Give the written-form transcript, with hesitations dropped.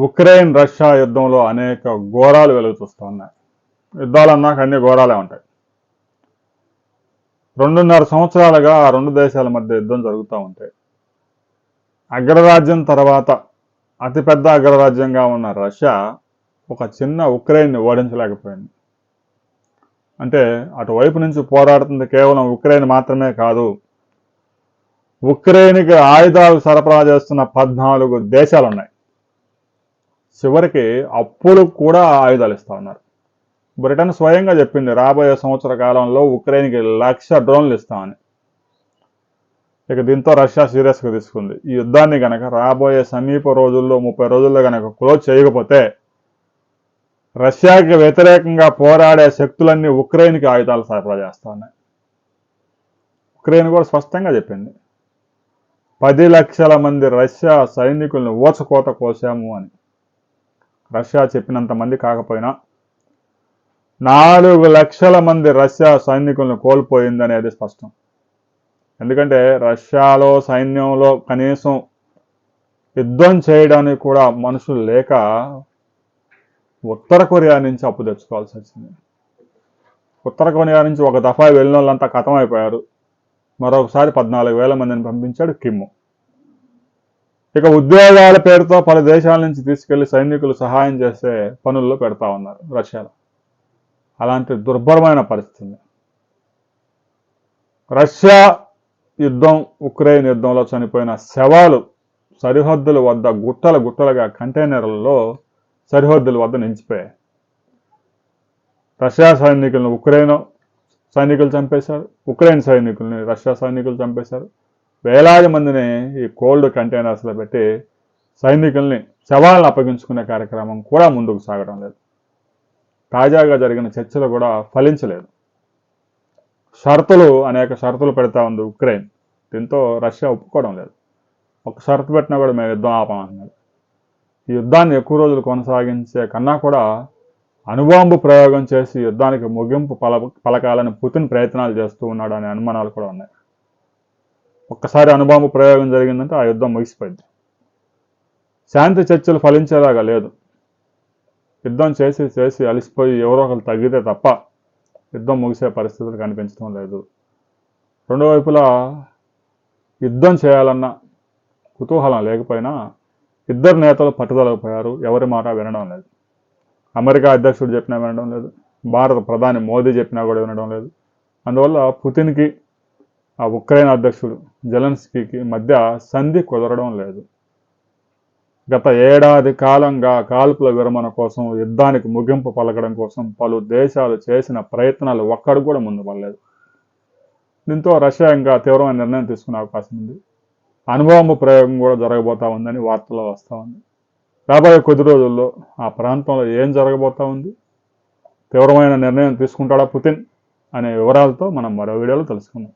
Ukraine Russia యుద్ధంలో అనేక ఘోరాలు వెలుగు చూస్తూ ఉన్నాయి. యుద్ధాలు అన్నాక అన్ని ఘోరాలే ఉంటాయి. 2.5 సంవత్సరాలుగా ఆ రెండు దేశాల మధ్య యుద్ధం జరుగుతూ ఉంటాయి. అగ్రరాజ్యం తర్వాత అతిపెద్ద అగ్రరాజ్యంగా ఉన్న రష్యా ఒక చిన్న ఉక్రెయిన్ని ఓడించలేకపోయింది. అంటే అటువైపు నుంచి పోరాడుతుంది కేవలం ఉక్రెయిన్ మాత్రమే కాదు, ఉక్రెయిన్కి ఆయుధాలు సరఫరా చేస్తున్న 14 దేశాలు ఉన్నాయి. చివరికి అప్పులు కూడా ఆయుధాలు ఇస్తా ఉన్నారు. బ్రిటన్ స్వయంగా చెప్పింది రాబోయే సంవత్సర కాలంలో ఉక్రెయిన్కి 1,00,000 డ్రోన్లు ఇస్తామని. ఇక దీంతో రష్యా సీరియస్గా తీసుకుంది. ఈ యుద్ధాన్ని గనక రాబోయే సమీప రోజుల్లో 30 రోజుల్లో గనక క్లోజ్ చేయకపోతే రష్యాకి వ్యతిరేకంగా పోరాడే శక్తులన్నీ ఉక్రెయిన్కి ఆయుధాలు సరఫరా చేస్తా ఉన్నాయి. ఉక్రెయిన్ కూడా స్పష్టంగా చెప్పింది 10 లక్షల మంది రష్యా సైనికులను ఊచకోత కోసాము అని. రష్యా చెప్పినంత మంది కాకపోయినా 4 లక్షల మంది రష్యా సైనికులను కోల్పోయింది అనేది స్పష్టం. ఎందుకంటే రష్యాలో సైన్యంలో కనీసం యుద్ధం చేయడానికి కూడా మనుషులు లేక ఉత్తర కొరియా నుంచి అప్పు తెచ్చుకోవాల్సి వచ్చింది. ఉత్తర కొరియా నుంచి ఒక దఫా వెళ్ళిన వాళ్ళంతా ఖతమైపోయారు. మరొకసారి 14,000 మందిని పంపించాడు కిమ్. ఇక ఉద్యోగాల పేరుతో పలు దేశాల నుంచి తీసుకెళ్లి సైనికులు సహాయం చేసే పనుల్లో పెడతా ఉన్నారు రష్యాలో. అలాంటి దుర్భరమైన పరిస్థితి. రష్యా యుద్ధం ఉక్రెయిన్ యుద్ధంలో చనిపోయిన శవాలు సరిహద్దుల వద్ద గుట్టలుగా కంటైనర్లలో సరిహద్దుల వద్ద నిలిచిపోయాయి. రష్యా సైనికులను ఉక్రెయిన్ సైనికులు చంపేశారు, ఉక్రెయిన్ సైనికుల్ని రష్యా సైనికులు చంపేశారు. వేలాది మందిని ఈ కోల్డ్ కంటైనర్స్లో పెట్టి సైనికుల్ని శవాలను అప్పగించుకునే కార్యక్రమం కూడా ముందుకు సాగడం లేదు. తాజాగా జరిగిన చర్చలు కూడా ఫలించలేదు. అనేక షరతులు పెడతా ఉంది ఉక్రెయిన్. దీంతో రష్యా ఒప్పుకోవడం లేదు. ఒక షరతు పెట్టినా కూడా మేము యుద్ధం ఆపమన్నారు. ఈ యుద్ధాన్ని ఎక్కువ రోజులు కొనసాగించే కన్నా కూడా అణుబాంబు ప్రయోగం చేసి యుద్ధానికి ముగింపు పలకాలని పుతిన్ ప్రయత్నాలు చేస్తూ ఉన్నాడు అనే అనుమానాలు కూడా ఉన్నాయి. ఒక్కసారి అణుబాంబు ప్రయోగం జరిగిందంటే ఆ యుద్ధం ముగిసిపోయింది. శాంతి చర్చలు ఫలించేలాగా లేదు. యుద్ధం చేసి అలిసిపోయి ఎవరో ఒకరు తగ్గితే తప్ప యుద్ధం ముగిసే పరిస్థితులు కనిపించడం లేదు. రెండు వైపులా యుద్ధం చేయాలన్న కుతూహలం లేకపోయినా ఇద్దరు నేతలు పట్టుదలకపోయారు. ఎవరి మాట వినడం లేదు. అమెరికా అధ్యక్షుడు చెప్పినా వినడం లేదు, భారత ప్రధాని మోదీ చెప్పినా కూడా వినడం లేదు. అందువల్ల పుతిన్కి ఆ ఉక్రెయిన్ అధ్యక్షుడు జెలెన్స్కీకి మధ్య సంధి కుదరడం లేదు. గత ఏడాది కాలంగా కాల్పుల విరమణ కోసం, యుద్ధానికి ముగింపు పలకడం కోసం పలు దేశాలు చేసిన ప్రయత్నాలు ఒక్కడు కూడా ముందు పడలేదు. దీంతో రష్యా ఇంకా తీవ్రమైన నిర్ణయం తీసుకునే అవకాశం ఉంది. అణుబాంబు ప్రయోగం కూడా జరగబోతా ఉందని వార్తల్లో వస్తూ ఉంది. రాబోయే కొద్ది రోజుల్లో ఆ ప్రాంతంలో ఏం జరగబోతా ఉంది, తీవ్రమైన నిర్ణయం తీసుకుంటాడా పుతిన్ అనే వివరాలతో మనం మరో వీడియోలో తెలుసుకుందాం.